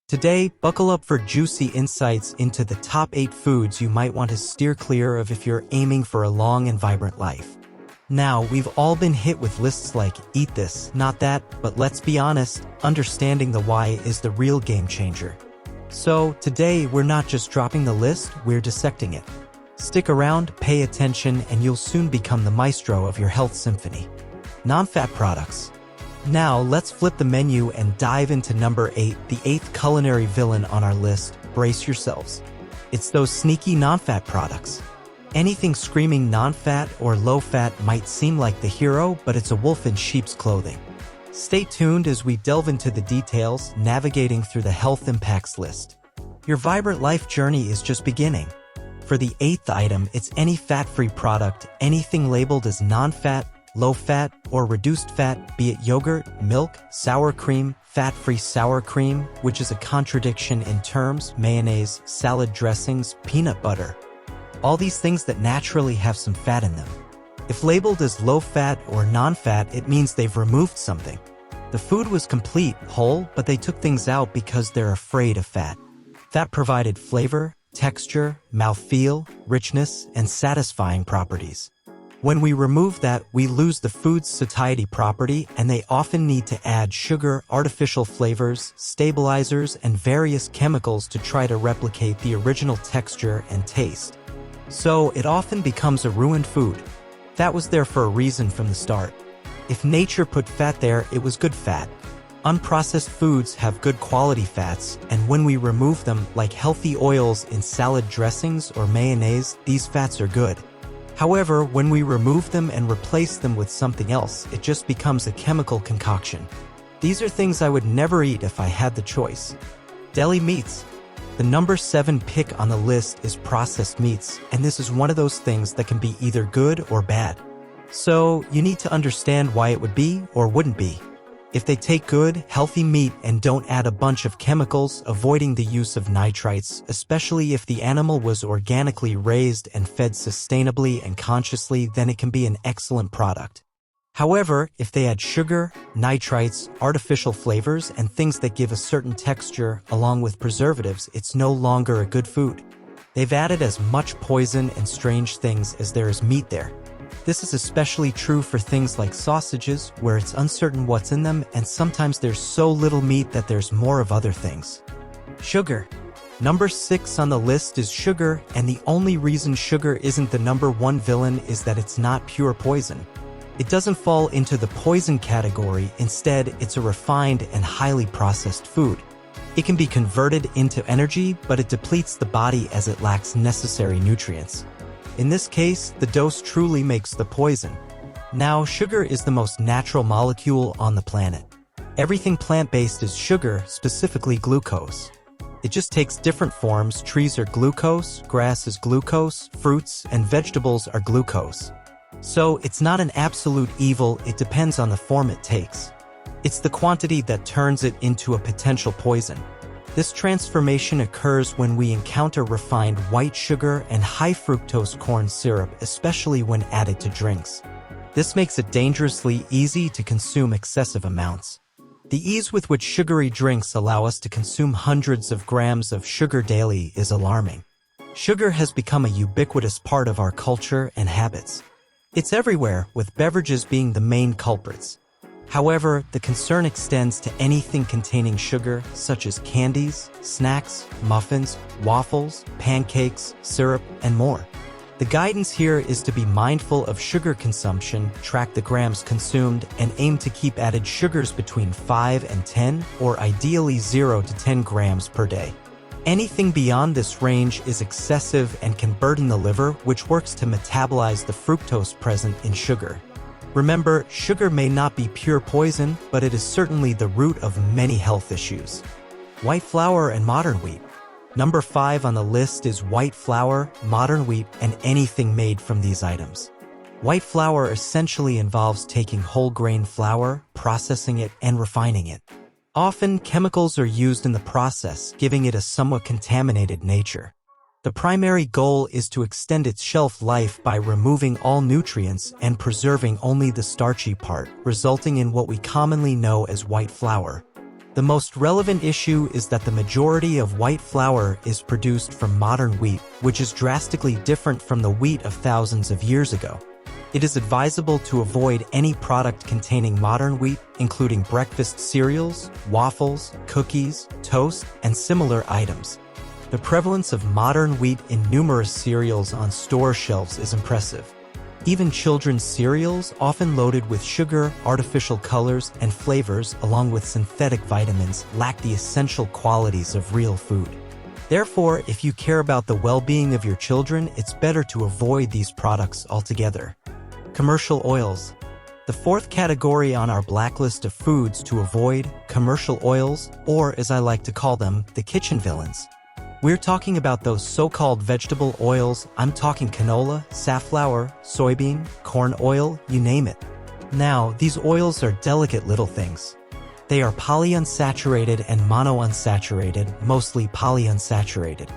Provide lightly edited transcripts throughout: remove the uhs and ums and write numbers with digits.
Today, buckle up for juicy insights into the top 8 foods you might want to steer clear of if you're aiming for a long and vibrant life. Now, we've all been hit with lists like, eat this, not that, but let's be honest, understanding the why is the real game changer. So, today, we're not just dropping the list, we're dissecting it. Stick around, pay attention, and you'll soon become the maestro of your health symphony. Non-fat products. Now, let's flip the menu and dive into number 8, the 8th culinary villain on our list. Brace yourselves. It's those sneaky non-fat products. Anything screaming non-fat or low-fat might seem like the hero, but it's a wolf in sheep's clothing. Stay tuned as we delve into the details, navigating through the health impacts list. Your vibrant life journey is just beginning. For the 8th item, it's any fat-free product, anything labeled as non-fat, low-fat, or reduced fat, be it yogurt, milk, sour cream, fat-free sour cream, which is a contradiction in terms, mayonnaise, salad dressings, peanut butter. All these things that naturally have some fat in them. If labeled as low-fat or non-fat, it means they've removed something. The food was complete, whole, but they took things out because they're afraid of fat. Fat provided flavor, texture, mouthfeel, richness, and satisfying properties. When we remove that, we lose the food's satiety property, and they often need to add sugar, artificial flavors, stabilizers, and various chemicals to try to replicate the original texture and taste. So, it often becomes a ruined food. Fat was there for a reason from the start. If nature put fat there, it was good fat. Unprocessed foods have good quality fats, and when we remove them, like healthy oils in salad dressings or mayonnaise, these fats are good. However, when we remove them and replace them with something else, it just becomes a chemical concoction. These are things I would never eat if I had the choice. Deli meats. The number 7 pick on the list is processed meats, and this is one of those things that can be either good or bad. So, you need to understand why it would be or wouldn't be. If they take good, healthy meat and don't add a bunch of chemicals, avoiding the use of nitrites, especially if the animal was organically raised and fed sustainably and consciously, then it can be an excellent product. However, if they add sugar, nitrites, artificial flavors, and things that give a certain texture, along with preservatives, it's no longer a good food. They've added as much poison and strange things as there is meat there. This is especially true for things like sausages, where it's uncertain what's in them, and sometimes there's so little meat that there's more of other things. Sugar. Number 6 on the list is sugar, and the only reason sugar isn't the number 1 villain is that it's not pure poison. It doesn't fall into the poison category, instead it's a refined and highly processed food. It can be converted into energy, but it depletes the body as it lacks necessary nutrients. In this case, the dose truly makes the poison. Now, sugar is the most natural molecule on the planet. Everything plant-based is sugar, specifically glucose. It just takes different forms. Trees are glucose, grass is glucose, fruits and vegetables are glucose. So, it's not an absolute evil, it depends on the form it takes. It's the quantity that turns it into a potential poison. This transformation occurs when we encounter refined white sugar and high fructose corn syrup, especially when added to drinks. This makes it dangerously easy to consume excessive amounts. The ease with which sugary drinks allow us to consume hundreds of grams of sugar daily is alarming. Sugar has become a ubiquitous part of our culture and habits. It's everywhere, with beverages being the main culprits. However, the concern extends to anything containing sugar, such as candies, snacks, muffins, waffles, pancakes, syrup, and more. The guidance here is to be mindful of sugar consumption, track the grams consumed, and aim to keep added sugars between 5 and 10, or ideally 0 to 10 grams per day. Anything beyond this range is excessive and can burden the liver, which works to metabolize the fructose present in sugar. Remember, sugar may not be pure poison, but it is certainly the root of many health issues. White flour and modern wheat. Number 5 on the list is white flour, modern wheat, and anything made from these items. White flour essentially involves taking whole grain flour, processing it, and refining it. Often, chemicals are used in the process, giving it a somewhat contaminated nature. The primary goal is to extend its shelf life by removing all nutrients and preserving only the starchy part, resulting in what we commonly know as white flour. The The most relevant issue is that the majority of white flour is produced from modern wheat, which is drastically different from the wheat of thousands of years ago. It is advisable to avoid any product containing modern wheat, including breakfast cereals, waffles, cookies, toast, and similar items. The prevalence of modern wheat in numerous cereals on store shelves is impressive. Even children's cereals, often loaded with sugar, artificial colors, and flavors, along with synthetic vitamins, lack the essential qualities of real food. Therefore, if you care about the well-being of your children, it's better to avoid these products altogether. Commercial oils. The fourth category on our blacklist of foods to avoid, commercial oils, or as I like to call them, the kitchen villains. We're talking about those so-called vegetable oils. I'm talking canola, safflower, soybean, corn oil, you name it. Now, these oils are delicate little things. They are polyunsaturated and monounsaturated, mostly polyunsaturated.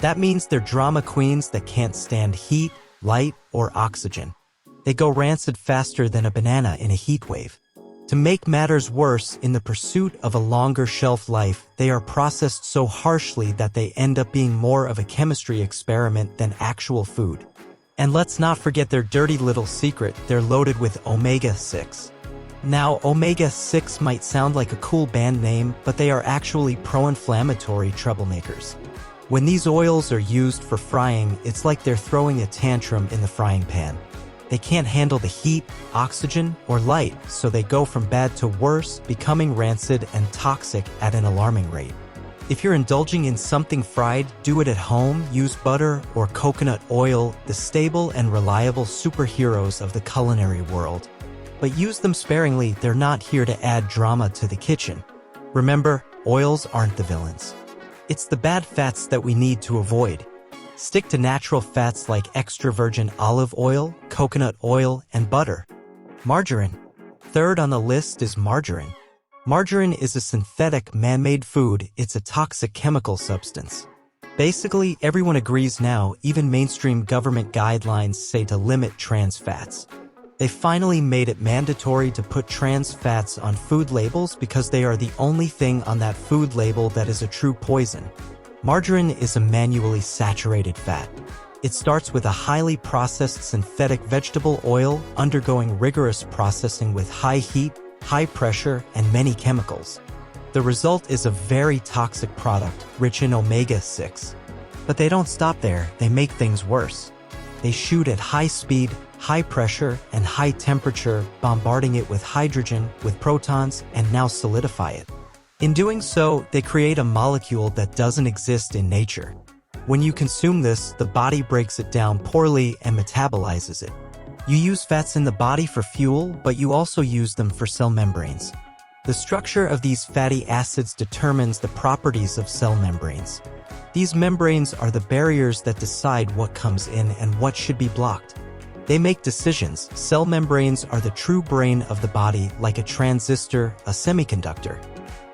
That means they're drama queens that can't stand heat, light, or oxygen. They go rancid faster than a banana in a heat wave. To make matters worse, in the pursuit of a longer shelf life, they are processed so harshly that they end up being more of a chemistry experiment than actual food. And let's not forget their dirty little secret, they're loaded with omega-6. Now, omega-6 might sound like a cool band name, but they are actually pro-inflammatory troublemakers. When these oils are used for frying, it's like they're throwing a tantrum in the frying pan. They can't handle the heat, oxygen, or light, so they go from bad to worse, becoming rancid and toxic at an alarming rate. If you're indulging in something fried, do it at home. Use butter or coconut oil, the stable and reliable superheroes of the culinary world. But use them sparingly, they're not here to add drama to the kitchen. Remember, oils aren't the villains. It's the bad fats that we need to avoid. Stick to natural fats like extra virgin olive oil, coconut oil, and butter. Margarine. Third on the list is margarine. Margarine is a synthetic, man-made food. It's a toxic chemical substance. Basically, everyone agrees now, even mainstream government guidelines say to limit trans fats. They finally made it mandatory to put trans fats on food labels because they are the only thing on that food label that is a true poison. Margarine is a manually saturated fat. It starts with a highly processed synthetic vegetable oil undergoing rigorous processing with high heat, high pressure, and many chemicals. The result is a very toxic product, rich in omega-6. But they don't stop there, they make things worse. They shoot at high speed, high pressure, and high temperature, bombarding it with hydrogen, with protons, and now solidify it. In doing so, they create a molecule that doesn't exist in nature. When you consume this, the body breaks it down poorly and metabolizes it. You use fats in the body for fuel, but you also use them for cell membranes. The structure of these fatty acids determines the properties of cell membranes. These membranes are the barriers that decide what comes in and what should be blocked. They make decisions. Cell membranes are the true brain of the body, like a transistor, a semiconductor.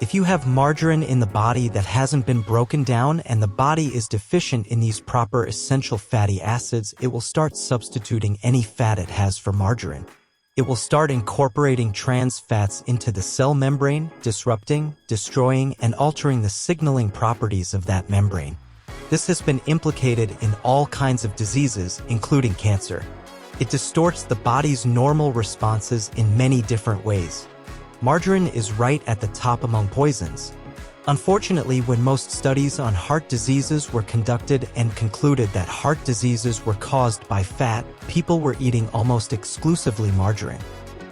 If you have margarine in the body that hasn't been broken down and the body is deficient in these proper essential fatty acids, it will start substituting any fat it has for margarine. It will start incorporating trans fats into the cell membrane, disrupting, destroying, and altering the signaling properties of that membrane. This has been implicated in all kinds of diseases, including cancer. It distorts the body's normal responses in many different ways. Margarine is right at the top among poisons. Unfortunately, when most studies on heart diseases were conducted and concluded that heart diseases were caused by fat, people were eating almost exclusively margarine.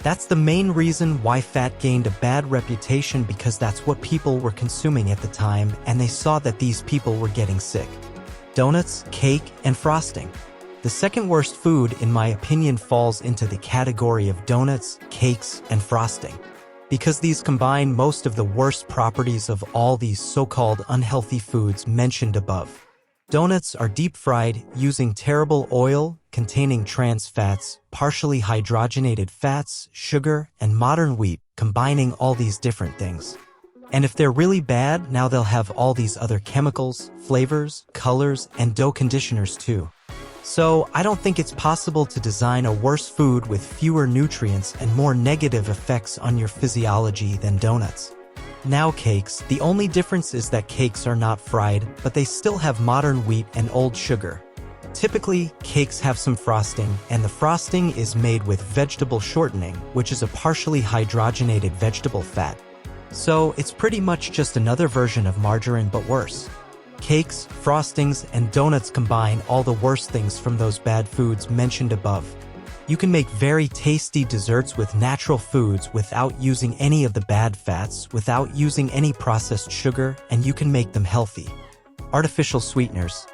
That's the main reason why fat gained a bad reputation, because that's what people were consuming at the time, and they saw that these people were getting sick. Donuts, cake, and frosting. The second worst food, in my opinion, falls into the category of donuts, cakes, and frosting, because these combine most of the worst properties of all these so-called unhealthy foods mentioned above. Donuts are deep-fried using terrible oil, containing trans fats, partially hydrogenated fats, sugar, and modern wheat, combining all these different things. And if they're really bad, now they'll have all these other chemicals, flavors, colors, and dough conditioners too. So, I don't think it's possible to design a worse food with fewer nutrients and more negative effects on your physiology than donuts. Now cakes, the only difference is that cakes are not fried, but they still have modern wheat and old sugar. Typically, cakes have some frosting, and the frosting is made with vegetable shortening, which is a partially hydrogenated vegetable fat. So, it's pretty much just another version of margarine but worse. Cakes, frostings, and donuts combine all the worst things from those bad foods mentioned above. You can make very tasty desserts with natural foods without using any of the bad fats, without using any processed sugar, and you can make them healthy. Artificial sweeteners.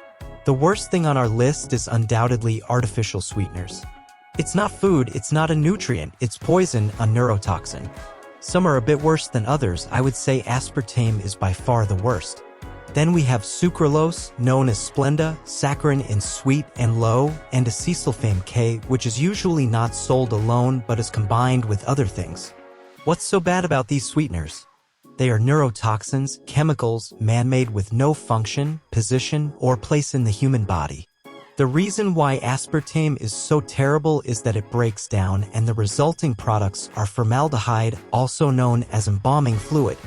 The worst thing on our list is undoubtedly artificial sweeteners. It's not food, it's not a nutrient, it's poison, a neurotoxin. Some are a bit worse than others. I would say aspartame is by far the worst. Then we have sucralose, known as Splenda, saccharin in sweet and low, and acesulfame K, which is usually not sold alone but is combined with other things. What's so bad about these sweeteners? They are neurotoxins, chemicals, man-made with no function, position, or place in the human body. The reason why aspartame is so terrible is that it breaks down and the resulting products are formaldehyde, also known as embalming fluid.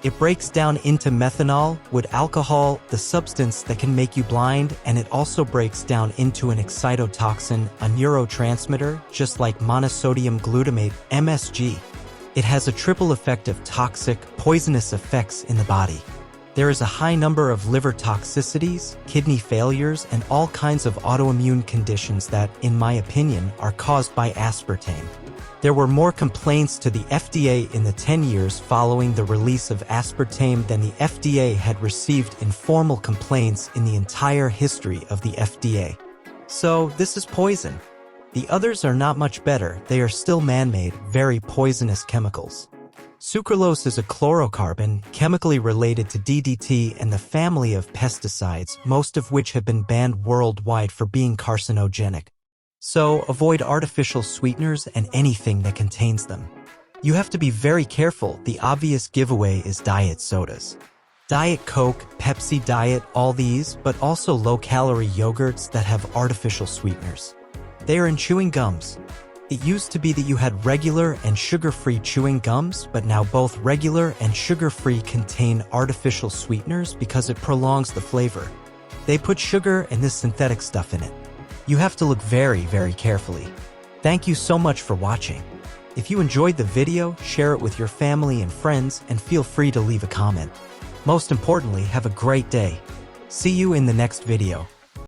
It breaks down into methanol, wood alcohol, the substance that can make you blind, and it also breaks down into an excitotoxin, a neurotransmitter, just like monosodium glutamate, MSG. It has a triple effect of toxic, poisonous effects in the body. There is a high number of liver toxicities, kidney failures, and all kinds of autoimmune conditions that, in my opinion, are caused by aspartame. There were more complaints to the FDA in the 10 years following the release of aspartame than the FDA had received informal complaints in the entire history of the FDA. So, this is poison. The others are not much better, they are still man-made, very poisonous chemicals. Sucralose is a chlorocarbon, chemically related to DDT and the family of pesticides, most of which have been banned worldwide for being carcinogenic. So, avoid artificial sweeteners and anything that contains them. You have to be very careful. The obvious giveaway is diet sodas. Diet Coke, Pepsi Diet, all these, but also low-calorie yogurts that have artificial sweeteners. They are in chewing gums. It used to be that you had regular and sugar-free chewing gums, but now both regular and sugar-free contain artificial sweeteners because it prolongs the flavor. They put sugar and this synthetic stuff in it. You have to look very, very carefully. Thank you so much for watching. If you enjoyed the video, share it with your family and friends, and feel free to leave a comment. Most importantly, have a great day. See you in the next video.